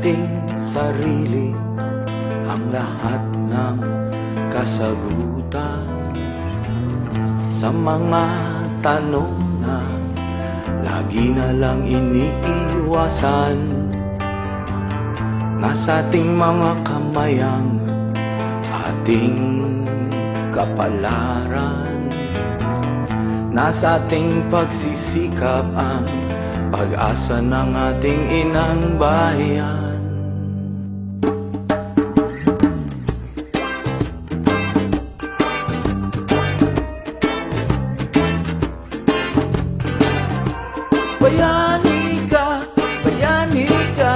ating sarili ang lahat ng kasagutan sa mga tanong na lagi na lang iniiwasan. Nasa ating mga kamay ang ating kapalaran. Nasa ating pagsisikap ang pag-asa ng ating inang bayan. Bayani ka, bayani ka,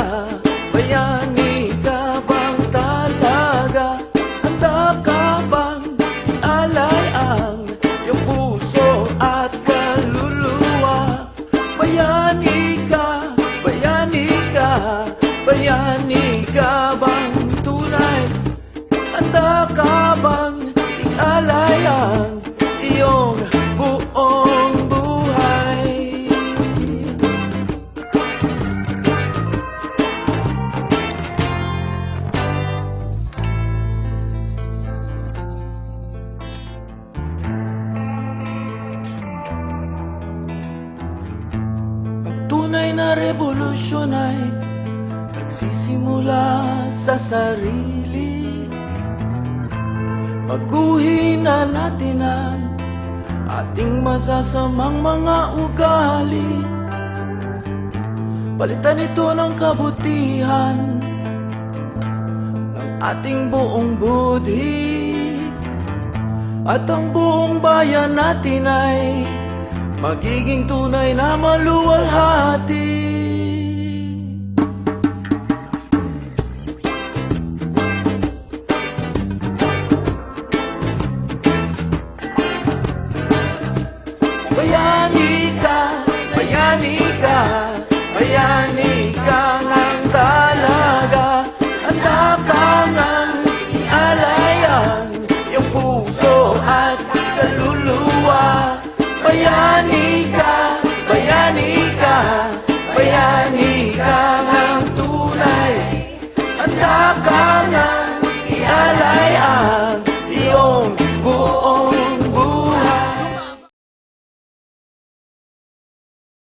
bayani ka bang talaga? Handa ka bang ialay ang iyong puso at kaluluwa? Bayani ka, bayani ka, bayani ka bang tunay? Handa ka bang ialay ang iyong buong buhay? Tunay na revolusyon ay nagsisimula sa sarili. Baguhin na natin ang ating masasamang mga ugali. Palitan ito ng kabutihan ng ating buong budhi. At ang buong bayan natin ay magiging tunay na maluwalhati. Bayani ka, bayani ka, bayani ka